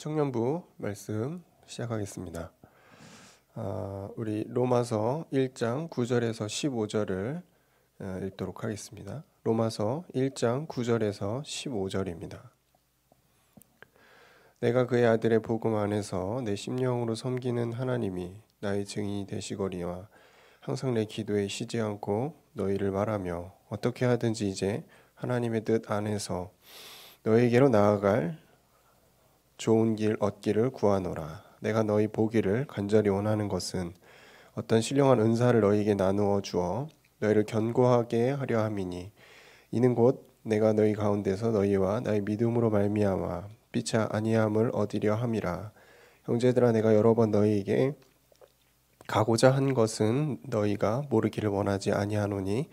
청년부 말씀 시작하겠습니다. 우리 로마서 1장 9절에서 15절을 읽도록 하겠습니다. 로마서 1장 9절에서 15절입니다. 내가 그의 아들의 복음 안에서 내 심령으로 섬기는 하나님이 나의 증인이 되시거니와 항상 내 기도에 쉬지 않고 너희를 말하며 어떻게 하든지 이제 하나님의 뜻 안에서 너희에게로 나아갈 좋은 길 얻기를 구하노라. 내가 너희 보기를 간절히 원하는 것은 어떤 신령한 은사를 너희에게 나누어 주어 너희를 견고하게 하려 함이니 이는 곧 내가 너희 가운데서 너희와 나의 믿음으로 말미암아 빛이 아니함을 얻으려 함이라. 형제들아, 내가 여러 번 너희에게 가고자 한 것은 너희가 모르기를 원하지 아니하노니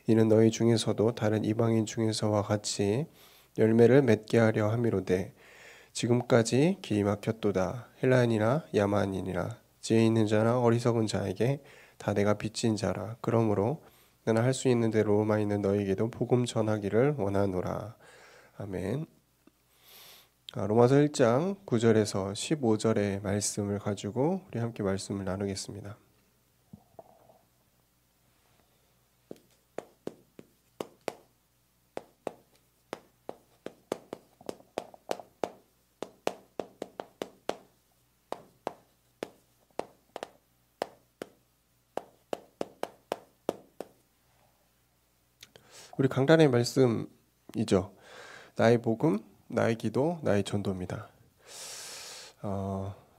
이는 너희 중에서도 다른 이방인 중에서와 같이 열매를 맺게 하려 함이로되 지금까지 길이 막혔도다. 헬라인이나 야만인이나 지혜 있는 자나 어리석은 자에게 다 내가 빚진 자라. 그러므로 나는 할 수 있는 대로 로마에 있는 너희에게도 복음 전하기를 원하노라. 아멘. 로마서 1장 9절에서 15절의 말씀을 가지고 우리 함께 말씀을 나누겠습니다. 우리 강단의 말씀이죠. 나의 복음, 나의 기도, 나의 전도입니다.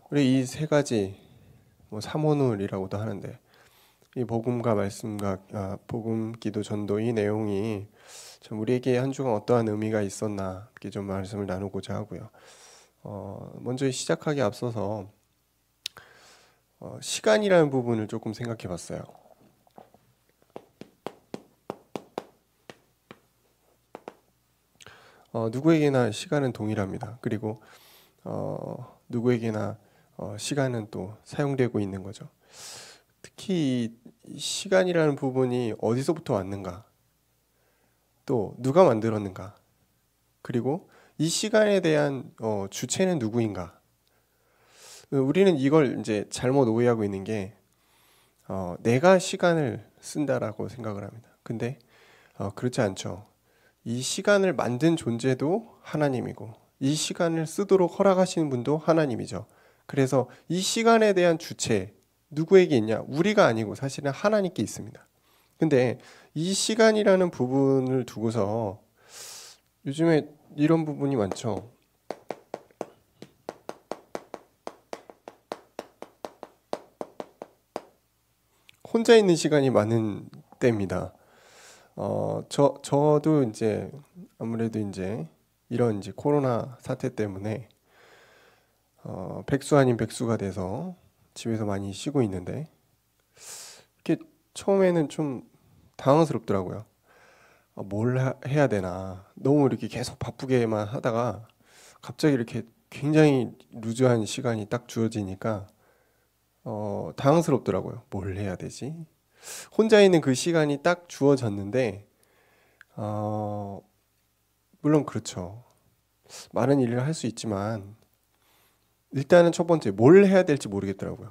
우리 이 세 가지 삼원울이라고도 하는데 이 복음과 말씀과 복음, 기도, 전도 이 내용이 참 우리에게 한 주간 어떠한 의미가 있었나 이렇게 좀 말씀을 나누고자 하고요. 먼저 시작하기 앞서서 시간이라는 부분을 조금 생각해 봤어요. 누구에게나 시간은 동일합니다. 그리고 누구에게나 시간은 또 사용되고 있는 거죠. 특히 이 시간이라는 부분이 어디서부터 왔는가, 또 누가 만들었는가, 그리고 이 시간에 대한 주체는 누구인가. 우리는 이걸 이제 잘못 오해하고 있는 게 내가 시간을 쓴다라고 생각을 합니다. 근데 그렇지 않죠. 이 시간을 만든 존재도 하나님이고 이 시간을 쓰도록 허락하시는 분도 하나님이죠. 그래서 이 시간에 대한 주체 누구에게 있냐? 우리가 아니고 사실은 하나님께 있습니다. 근데 이 시간이라는 부분을 두고서 요즘에 이런 부분이 많죠. 혼자 있는 시간이 많은 때입니다. 저도 이제 아무래도 이제 이런 이제 코로나 사태 때문에 백수 아닌 백수가 돼서 집에서 많이 쉬고 있는데 이렇게 처음에는 좀 당황스럽더라고요. 뭘 해야 되나. 너무 이렇게 계속 바쁘게만 하다가 갑자기 이렇게 굉장히 루즈한 시간이 딱 주어지니까 당황스럽더라고요. 뭘 해야 되지? 혼자 있는 그 시간이 딱 주어졌는데 물론 그렇죠. 많은 일을 할 수 있지만 일단은 첫 번째 뭘 해야 될지 모르겠더라고요.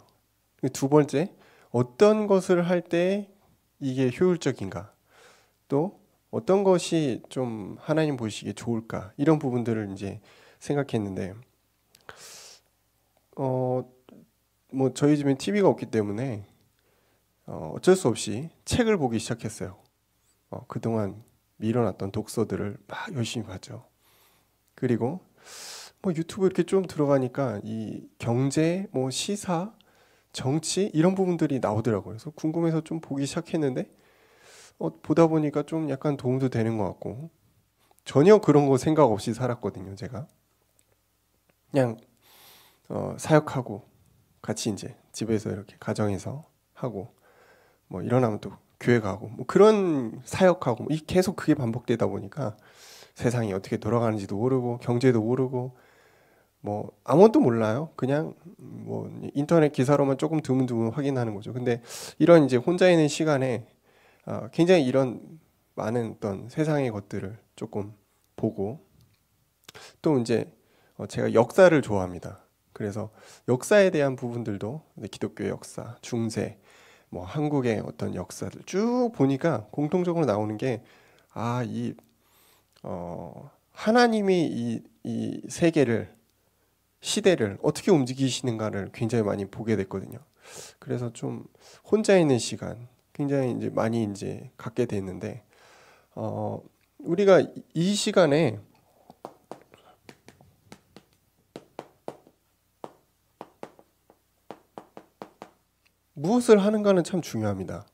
두 번째 어떤 것을 할 때 이게 효율적인가, 또 어떤 것이 좀 하나님 보시기에 좋을까, 이런 부분들을 이제 생각했는데 뭐 저희 집엔 TV가 없기 때문에 어쩔 수 없이 책을 보기 시작했어요. 그동안 미뤄놨던 독서들을 막 열심히 봤죠. 그리고 뭐 유튜브 이렇게 좀 들어가니까 이 경제, 뭐 시사, 정치 이런 부분들이 나오더라고요. 그래서 궁금해서 좀 보기 시작했는데 보다 보니까 좀 약간 도움도 되는 것 같고, 전혀 그런 거 생각 없이 살았거든요. 제가 그냥 사역하고 같이 이제 집에서 이렇게 가정에서 하고 뭐 일어나면 또 교회 가고 뭐 그런 사역하고 이 계속 그게 반복되다 보니까 세상이 어떻게 돌아가는지도 모르고 경제도 모르고 뭐 아무것도 몰라요. 그냥 뭐 인터넷 기사로만 조금 드문드문 확인하는 거죠. 근데 이런 이제 혼자 있는 시간에 굉장히 이런 많은 어떤 세상의 것들을 조금 보고 또 이제 제가 역사를 좋아합니다. 그래서 역사에 대한 부분들도 기독교 역사, 중세, 뭐 한국의 어떤 역사들 쭉 보니까 공통적으로 나오는 게 하나님이 이 세계를 시대를 어떻게 움직이시는가를 굉장히 많이 보게 됐거든요. 그래서 좀 혼자 있는 시간 굉장히 이제 많이 이제 갖게 됐는데 우리가 이 시간에 무엇을 하는가는 참 중요합니다.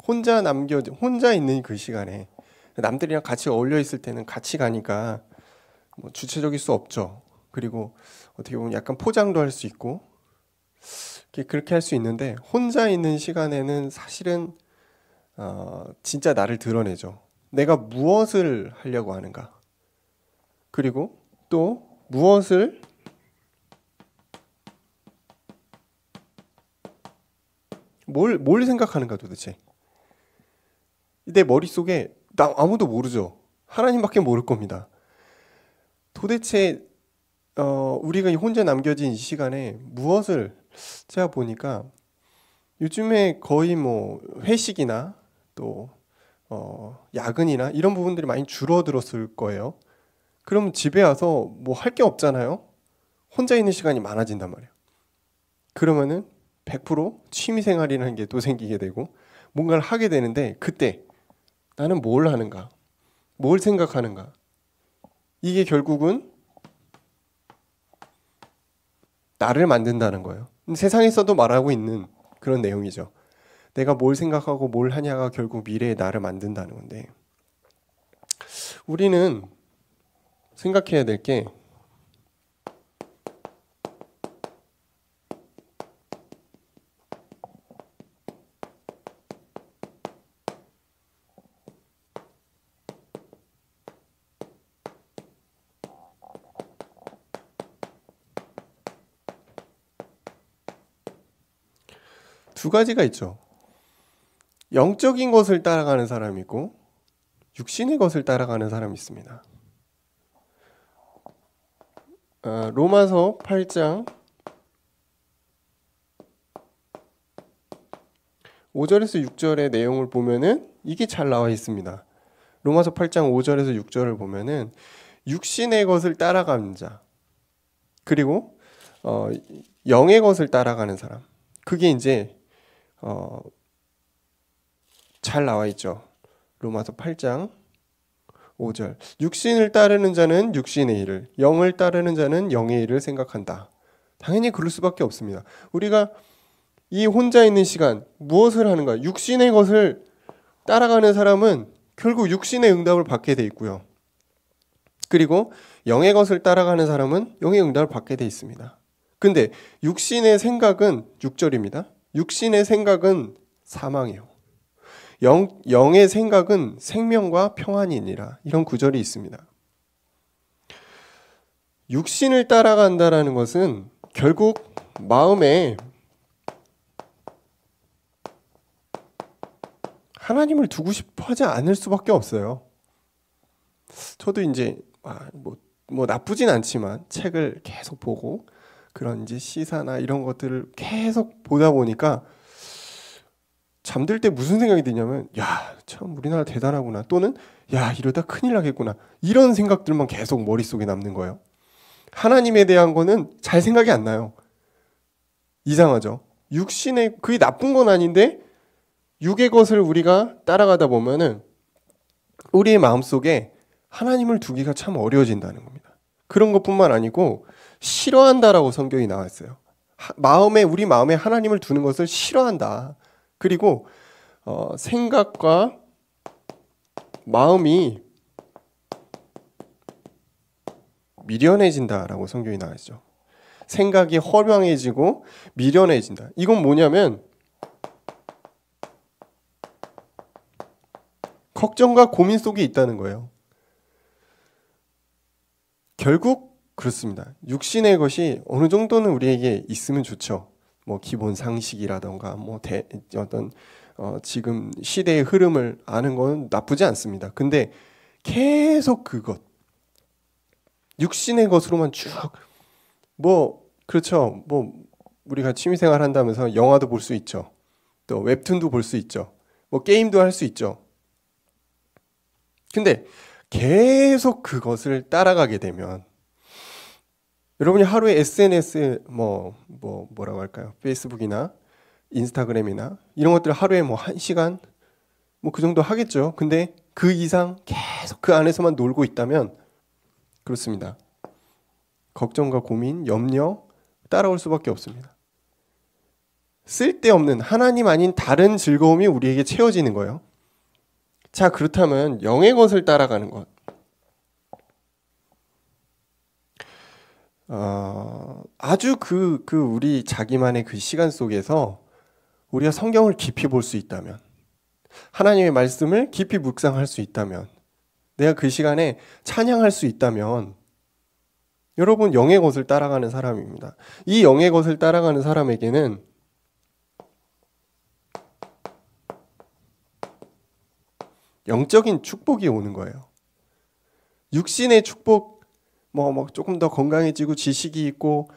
혼자 있는 그 시간에 남들이랑 같이 어울려 있을 때는 같이 가니까 뭐 주체적일 수 없죠. 그리고 어떻게 보면 약간 포장도 할 수 있고 그렇게 할 수 있는데 혼자 있는 시간에는 사실은 진짜 나를 드러내죠. 내가 무엇을 하려고 하는가. 그리고 또 무엇을 뭘 생각하는가 도대체. 내 머릿속에 아무도 모르죠. 하나님밖에 모를 겁니다. 도대체 우리가 혼자 남겨진 이 시간에 무엇을 제가 보니까 요즘에 거의 뭐 회식이나 또 야근이나 이런 부분들이 많이 줄어들었을 거예요. 그럼 집에 와서 뭐 할 게 없잖아요. 혼자 있는 시간이 많아진단 말이에요. 그러면은 100% 취미생활이라는 게 또 생기게 되고 뭔가를 하게 되는데 그때 나는 뭘 하는가? 뭘 생각하는가? 이게 결국은 나를 만든다는 거예요. 세상에서도 말하고 있는 그런 내용이죠. 내가 뭘 생각하고 뭘 하냐가 결국 미래의 나를 만든다는 건데 우리는 생각해야 될 게 두 가지가 있죠. 영적인 것을 따라가는 사람이 있고 육신의 것을 따라가는 사람이 있습니다. 로마서 8장 5절에서 6절의 내용을 보면은 이게 잘 나와 있습니다. 로마서 8장 5절에서 6절을 보면은 육신의 것을 따라가는 자 그리고 영의 것을 따라가는 사람 그게 이제 잘 나와 있죠. 로마서 8장 5절 육신을 따르는 자는 육신의 일을 영을 따르는 자는 영의 일을 생각한다. 당연히 그럴 수밖에 없습니다. 우리가 이 혼자 있는 시간 무엇을 하는가? 육신의 것을 따라가는 사람은 결국 육신의 응답을 받게 돼 있고요. 그리고 영의 것을 따라가는 사람은 영의 응답을 받게 돼 있습니다. 근데 육신의 생각은 6절입니다. 육신의 생각은 사망이요. 영의 생각은 생명과 평안이니라. 이런 구절이 있습니다. 육신을 따라간다라는 것은 결국 마음에 하나님을 두고 싶어 하지 않을 수밖에 없어요. 저도 이제 뭐 나쁘진 않지만 책을 계속 보고 그런 이제 시사나 이런 것들을 계속 보다 보니까 잠들 때 무슨 생각이 드냐면 야, 참 우리나라 대단하구나 또는 야, 이러다 큰일 나겠구나 이런 생각들만 계속 머릿속에 남는 거예요. 하나님에 대한 거는 잘 생각이 안 나요. 이상하죠. 육신의 그게 나쁜 건 아닌데 육의 것을 우리가 따라가다 보면은 우리의 마음속에 하나님을 두기가 참 어려워진다는 겁니다. 그런 것뿐만 아니고 싫어한다라고 성경이 나와 있어요. 우리 마음에 하나님을 두는 것을 싫어한다. 그리고 생각과 마음이 미련해진다라고 성경이 나와 있죠. 생각이 허망해지고 미련해진다. 이건 뭐냐면 걱정과 고민 속에 있다는 거예요. 결국 그렇습니다. 육신의 것이 어느 정도는 우리에게 있으면 좋죠. 뭐 기본 상식이라던가 뭐 어떤 지금 시대의 흐름을 아는 건 나쁘지 않습니다. 근데 계속 그것 육신의 것으로만 쭉 뭐 그렇죠. 뭐 우리가 취미생활 한다면서 영화도 볼 수 있죠. 또 웹툰도 볼 수 있죠. 뭐 게임도 할 수 있죠. 근데 계속 그것을 따라가게 되면 여러분이 하루에 SNS 뭐라고 할까요? 페이스북이나 인스타그램이나 이런 것들 하루에 뭐 1시간 뭐 그 정도 하겠죠. 근데 그 이상 계속 그 안에서만 놀고 있다면 그렇습니다. 걱정과 고민, 염려 따라올 수밖에 없습니다. 쓸데없는 하나님 아닌 다른 즐거움이 우리에게 채워지는 거예요. 자, 그렇다면 영의 것을 따라가는 것. 아주 우리 자기만의 그 시간 속에서 우리가 성경을 깊이 볼 수 있다면, 하나님의 말씀을 깊이 묵상할 수 있다면, 내가 그 시간에 찬양할 수 있다면, 여러분 영의 것을 따라가는 사람입니다. 이 영의 것을 따라가는 사람에게는 영적인 축복이 오는 거예요. 육신의 축복, 뭐 조금 더 건강해지고 지식이 있고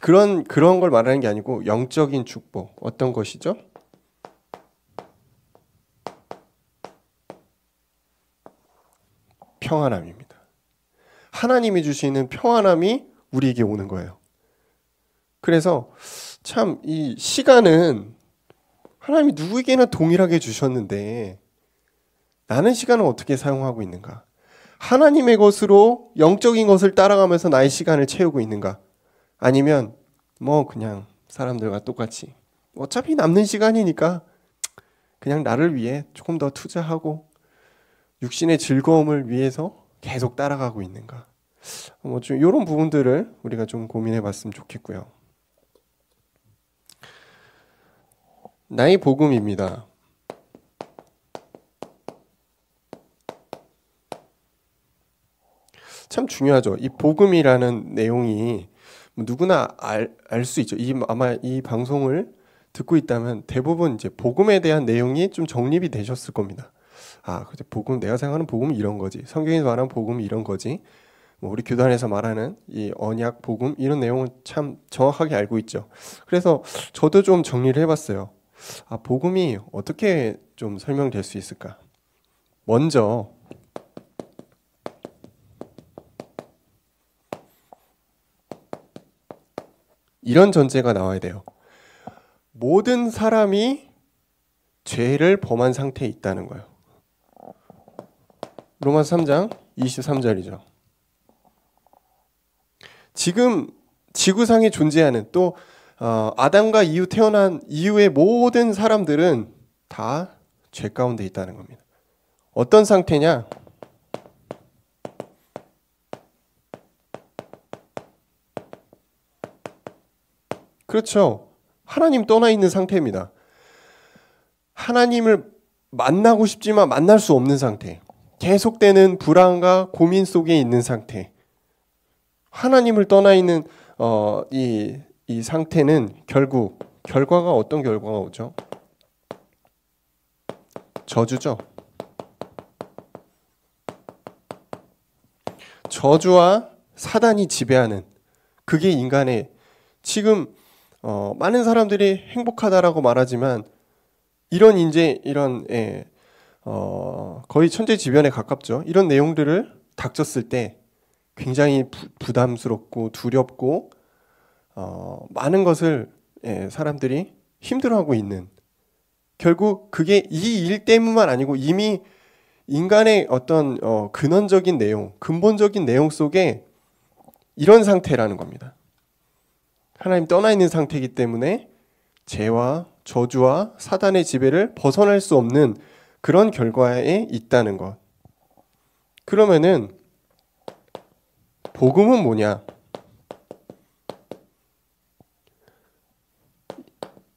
그런 걸 말하는 게 아니고 영적인 축복. 어떤 것이죠? 평안함입니다. 하나님이 주시는 평안함이 우리에게 오는 거예요. 그래서 참 이 시간은 하나님이 누구에게나 동일하게 주셨는데 나는 시간을 어떻게 사용하고 있는가? 하나님의 것으로 영적인 것을 따라가면서 나의 시간을 채우고 있는가? 아니면 뭐 그냥 사람들과 똑같이 어차피 남는 시간이니까 그냥 나를 위해 조금 더 투자하고 육신의 즐거움을 위해서 계속 따라가고 있는가? 뭐 좀 이런 부분들을 우리가 좀 고민해 봤으면 좋겠고요. 나의 복음입니다. 참 중요하죠. 이 복음이라는 내용이 누구나 알 수 있죠. 아마 이 방송을 듣고 있다면 대부분 이제 복음에 대한 내용이 좀 정립이 되셨을 겁니다. 그죠. 복음, 내가 생각하는 복음은 이런 거지. 성경에서 말하는 복음은 이런 거지. 뭐 우리 교단에서 말하는 이 언약, 복음 이런 내용은 참 정확하게 알고 있죠. 그래서 저도 좀 정리를 해봤어요. 복음이 어떻게 좀 설명될 수 있을까? 먼저 이런 전제가 나와야 돼요. 모든 사람이 죄를 범한 상태에 있다는 거예요. 로마서 3장 23절이죠. 지금 지구상에 존재하는 또 아담과 이후 태어난 이후의 모든 사람들은 다 죄 가운데 있다는 겁니다. 어떤 상태냐? 그렇죠. 하나님 떠나 있는 상태입니다. 하나님을 만나고 싶지만 만날 수 없는 상태. 계속되는 불안과 고민 속에 있는 상태. 하나님을 떠나 있는 이 상태는 결국 결과가 어떤 결과가 오죠? 저주죠. 저주와 사단이 지배하는 그게 인간의 지금 많은 사람들이 행복하다라고 말하지만 이런 거의 천재지변에 가깝죠. 이런 내용들을 닥쳤을 때 굉장히 부담스럽고 두렵고 많은 것을 사람들이 힘들어하고 있는 결국 그게 이 일 때문만 아니고 이미 인간의 어떤 근원적인 내용, 근본적인 내용 속에 이런 상태라는 겁니다. 하나님 떠나 있는 상태이기 때문에 죄와 저주와 사단의 지배를 벗어날 수 없는 그런 결과에 있다는 것. 그러면은 복음은 뭐냐?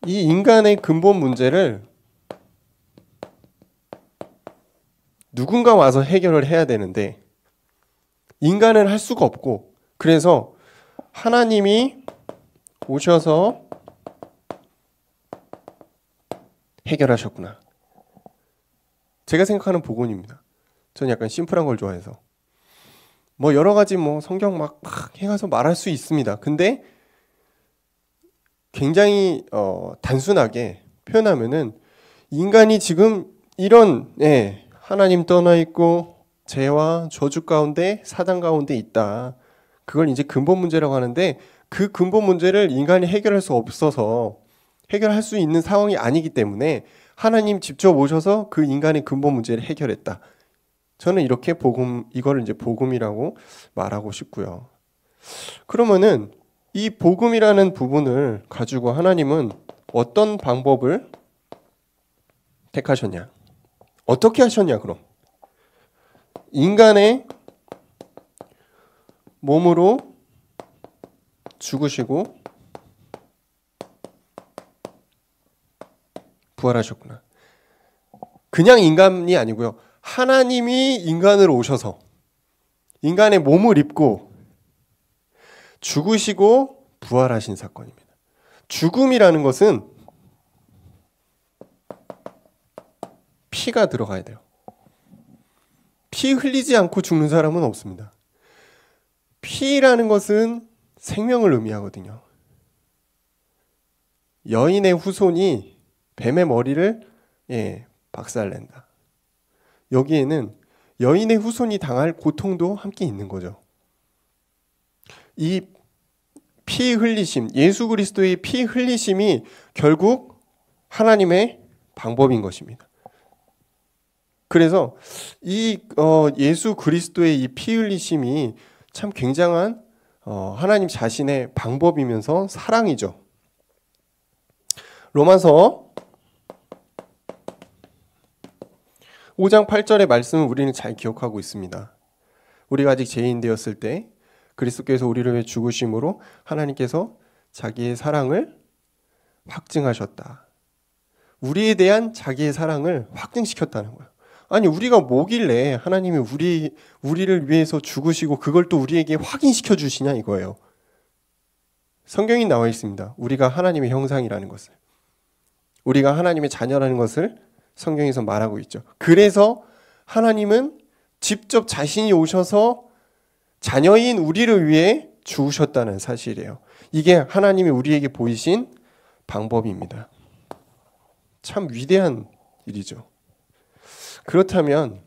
이 인간의 근본 문제를 누군가 와서 해결을 해야 되는데 인간은 할 수가 없고 그래서 하나님이 오셔서 해결하셨구나. 제가 생각하는 복음입니다. 저는 약간 심플한 걸 좋아해서 뭐 여러 가지 뭐 성경 막 해가서 말할 수 있습니다. 근데 굉장히 단순하게 표현하면은 인간이 지금 이런 하나님 떠나 있고 죄와 저주 가운데 사단 가운데 있다. 그걸 이제 근본 문제라고 하는데 그 근본 문제를 인간이 해결할 수 없어서 해결할 수 있는 상황이 아니기 때문에 하나님 직접 오셔서 그 인간의 근본 문제를 해결했다. 저는 이렇게 이거를 이제 복음이라고 말하고 싶고요. 그러면은 이 복음이라는 부분을 가지고 하나님은 어떤 방법을 택하셨냐? 어떻게 하셨냐, 그럼? 인간의 몸으로 죽으시고 부활하셨구나. 그냥 인간이 아니고요. 하나님이 인간으로 오셔서 인간의 몸을 입고 죽으시고 부활하신 사건입니다. 죽음이라는 것은 피가 들어가야 돼요. 피 흘리지 않고 죽는 사람은 없습니다. 피라는 것은 생명을 의미하거든요. 여인의 후손이 뱀의 머리를 박살낸다. 여기에는 여인의 후손이 당할 고통도 함께 있는 거죠. 이 피 흘리심, 예수 그리스도의 피 흘리심이 결국 하나님의 방법인 것입니다. 그래서 이 예수 그리스도의 이 피 흘리심이 참 굉장한 하나님 자신의 방법이면서 사랑이죠. 로마서 5장 8절의 말씀을 우리는 잘 기억하고 있습니다. 우리가 아직 죄인 되었을 때 그리스도께서 우리를 위해 죽으심으로 하나님께서 자기의 사랑을 확증하셨다. 우리에 대한 자기의 사랑을 확증시켰다는 거예요. 아니 우리가 뭐길래 하나님이 우리를 위해서 죽으시고 그걸 또 우리에게 확인시켜 주시냐 이거예요. 성경에 나와 있습니다. 우리가 하나님의 형상이라는 것을, 우리가 하나님의 자녀라는 것을 성경에서 말하고 있죠. 그래서 하나님은 직접 자신이 오셔서 자녀인 우리를 위해 죽으셨다는 사실이에요. 이게 하나님이 우리에게 보이신 방법입니다. 참 위대한 일이죠. 그렇다면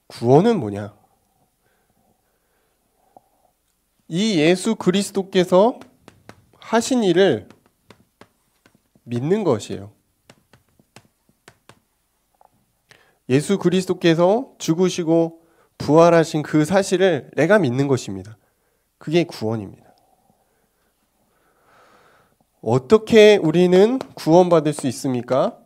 구원은 뭐냐? 이 예수 그리스도께서 하신 일을 믿는 것이에요. 예수 그리스도께서 죽으시고 부활하신 그 사실을 내가 믿는 것입니다. 그게 구원입니다. 어떻게 우리는 구원받을 수 있습니까?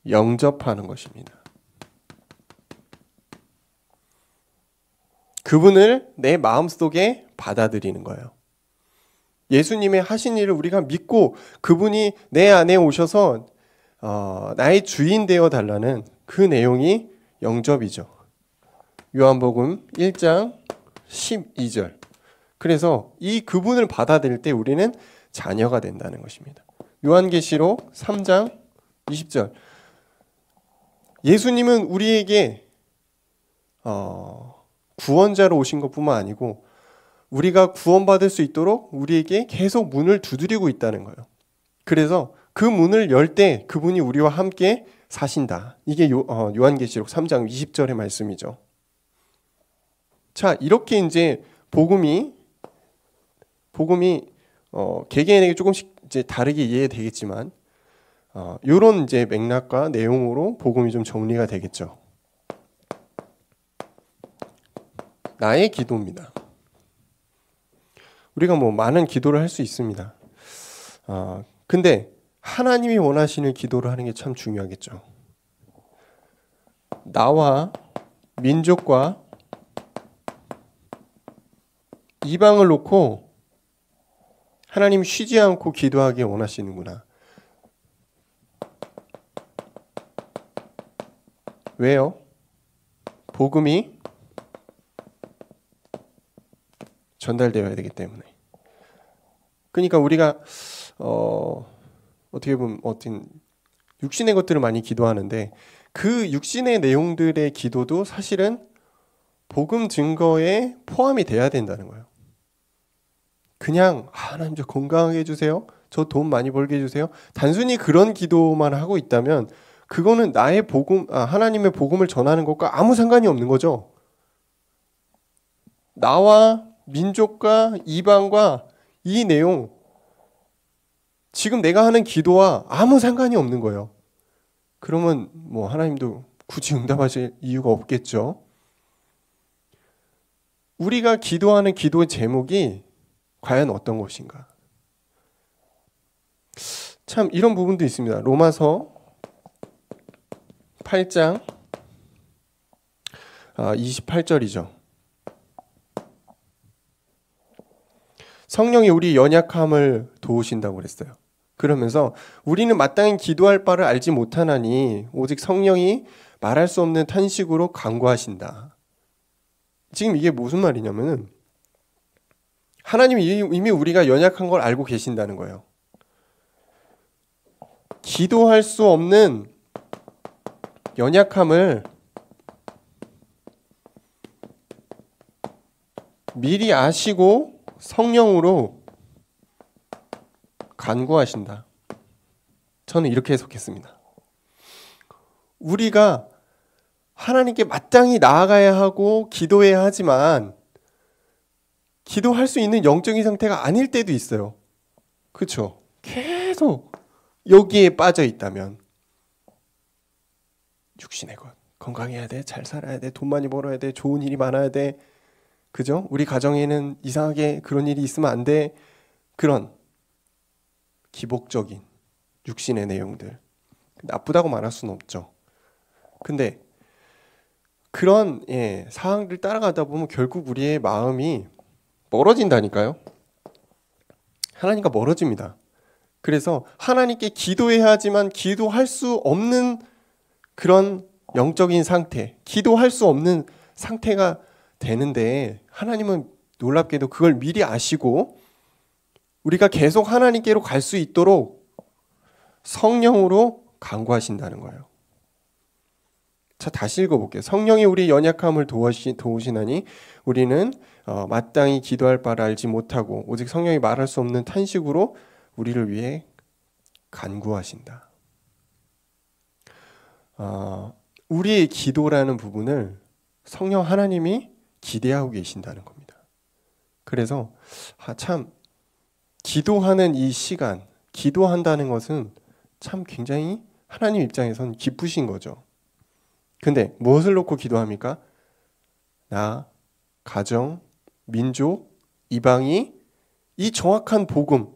영접하는 것입니다. 그분을 내 마음속에 받아들이는 거예요. 예수님의 하신 일을 우리가 믿고 그분이 내 안에 오셔서 나의 주인 되어 달라는 그 내용이 영접이죠. 요한복음 1장 12절. 그래서 이 그분을 받아들일 때 우리는 자녀가 된다는 것입니다. 요한계시록 3장 20절. 예수님은 우리에게 구원자로 오신 것뿐만 아니고 우리가 구원받을 수 있도록 우리에게 계속 문을 두드리고 있다는 거예요. 그래서 그 문을 열 때 그분이 우리와 함께 사신다. 이게 요한계시록 3장 20절의 말씀이죠. 자, 이렇게 이제 복음이 개개인에게 조금씩 이제 다르게 이해되겠지만 이런 이제 맥락과 내용으로 복음이 좀 정리가 되겠죠. 나의 기도입니다. 우리가 뭐 많은 기도를 할 수 있습니다. 근데 하나님이 원하시는 기도를 하는 게 참 중요하겠죠. 나와 민족과 이방을 놓고 하나님 쉬지 않고 기도하기 원하시는구나. 왜요? 복음이 전달되어야 되기 때문에. 그러니까 우리가 어떻게 보면 어떤 육신의 것들을 많이 기도하는데 그 육신의 내용들의 기도도 사실은 복음 증거에 포함이 돼야 된다는 거예요. 그냥 하나님 저 건강하게 해주세요. 저 돈 많이 벌게 해주세요. 단순히 그런 기도만 하고 있다면 그거는 나의 복음, 하나님의 복음을 전하는 것과 아무 상관이 없는 거죠. 나와 민족과 이방과 이 내용 지금 내가 하는 기도와 아무 상관이 없는 거예요. 그러면 뭐 하나님도 굳이 응답하실 이유가 없겠죠. 우리가 기도하는 기도의 제목이 과연 어떤 것인가? 참 이런 부분도 있습니다. 로마서 8장 28절이죠. 성령이 우리 연약함을 도우신다고 그랬어요. 그러면서 우리는 마땅히 기도할 바를 알지 못하나니 오직 성령이 말할 수 없는 탄식으로 간구하신다. 지금 이게 무슨 말이냐면은 하나님이 이미 우리가 연약한 걸 알고 계신다는 거예요. 기도할 수 없는 연약함을 미리 아시고 성령으로 간구하신다. 저는 이렇게 해석했습니다. 우리가 하나님께 마땅히 나아가야 하고 기도해야 하지만 기도할 수 있는 영적인 상태가 아닐 때도 있어요. 그렇죠? 계속 여기에 빠져 있다면 육신의 것, 건강해야 돼, 잘 살아야 돼, 돈 많이 벌어야 돼, 좋은 일이 많아야 돼. 그죠? 우리 가정에는 이상하게 그런 일이 있으면 안 돼. 그런 기복적인 육신의 내용들. 나쁘다고 말할 수는 없죠. 근데 그런 상황들 따라가다 보면 결국 우리의 마음이 멀어진다니까요. 하나님과 멀어집니다. 그래서 하나님께 기도해야 하지만 기도할 수 없는 그런 영적인 상태, 기도할 수 없는 상태가 되는데 하나님은 놀랍게도 그걸 미리 아시고 우리가 계속 하나님께로 갈 수 있도록 성령으로 간구하신다는 거예요. 자, 다시 읽어볼게요. 성령이 우리 연약함을 도우시나니 우리는 마땅히 기도할 바를 알지 못하고 오직 성령이 말할 수 없는 탄식으로 우리를 위해 간구하신다. 우리의 기도라는 부분을 성령 하나님이 기대하고 계신다는 겁니다. 그래서 참 기도하는 이 시간, 기도한다는 것은 참 굉장히 하나님 입장에선 기쁘신 거죠. 근데 무엇을 놓고 기도합니까? 나, 가정, 민족, 이방이 이 정확한 복음,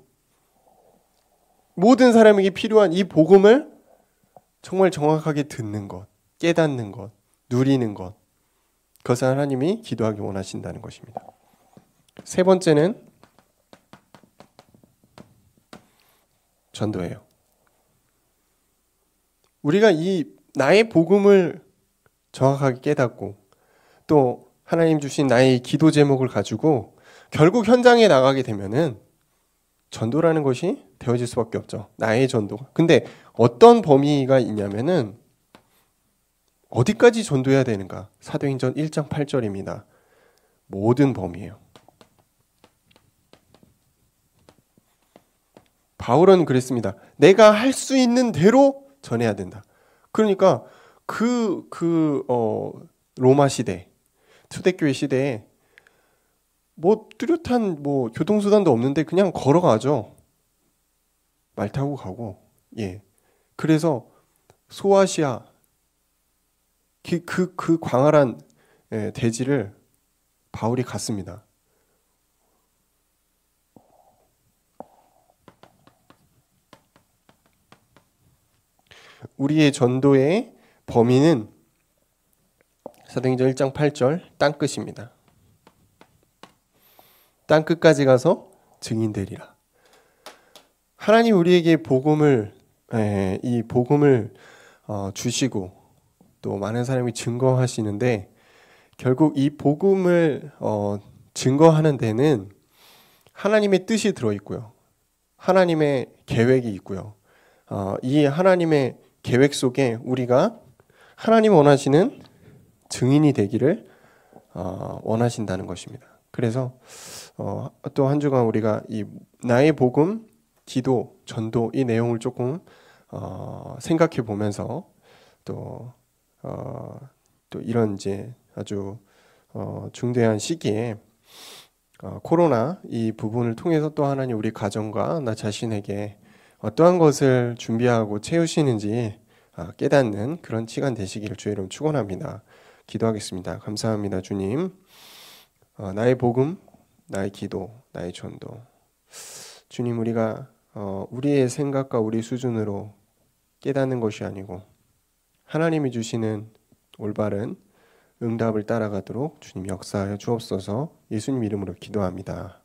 모든 사람에게 필요한 이 복음을 정말 정확하게 듣는 것, 깨닫는 것, 누리는 것, 그것을 하나님이 기도하기 원하신다는 것입니다. 세 번째는 전도예요. 우리가 이 나의 복음을 정확하게 깨닫고 또 하나님 주신 나의 기도 제목을 가지고 결국 현장에 나가게 되면은 전도라는 것이 되어질 수밖에 없죠. 나의 전도. 근데 어떤 범위가 있냐면은 어디까지 전도해야 되는가? 사도행전 1장 8절입니다. 모든 범위예요. 바울은 그랬습니다. 내가 할 수 있는 대로 전해야 된다. 그러니까 로마 시대, 초대교회 시대에 뭐 뚜렷한 교통수단도 없는데 그냥 걸어가죠. 말 타고 가고. 그래서 소아시아 그 광활한 대지를 바울이 갔습니다. 우리의 전도의 범위는 사도행전 1장 8절 땅끝입니다. 땅끝까지 가서 증인되리라. 하나님 우리에게 이 복음을 주시고 또 많은 사람이 증거하시는데 결국 이 복음을 증거하는 데는 하나님의 뜻이 들어있고요. 하나님의 계획이 있고요. 이 하나님의 계획 속에 우리가 하나님 원하시는 증인이 되기를 원하신다는 것입니다. 그래서 또 한 주간 우리가 이 나의 복음, 기도, 전도 이 내용을 조금 생각해 보면서 또 이런 이제 아주 중대한 시기에 코로나 이 부분을 통해서 또 하나님 우리 가정과 나 자신에게 어떠한 것을 준비하고 채우시는지 깨닫는 그런 시간 되시기를 주의 이름 축원합니다. 기도하겠습니다. 감사합니다, 주님. 나의 복음, 나의 기도, 나의 전도. 주님, 우리가 우리의 생각과 우리 수준으로 깨닫는 것이 아니고 하나님이 주시는 올바른 응답을 따라가도록 주님 역사하여 주옵소서. 예수님 이름으로 기도합니다.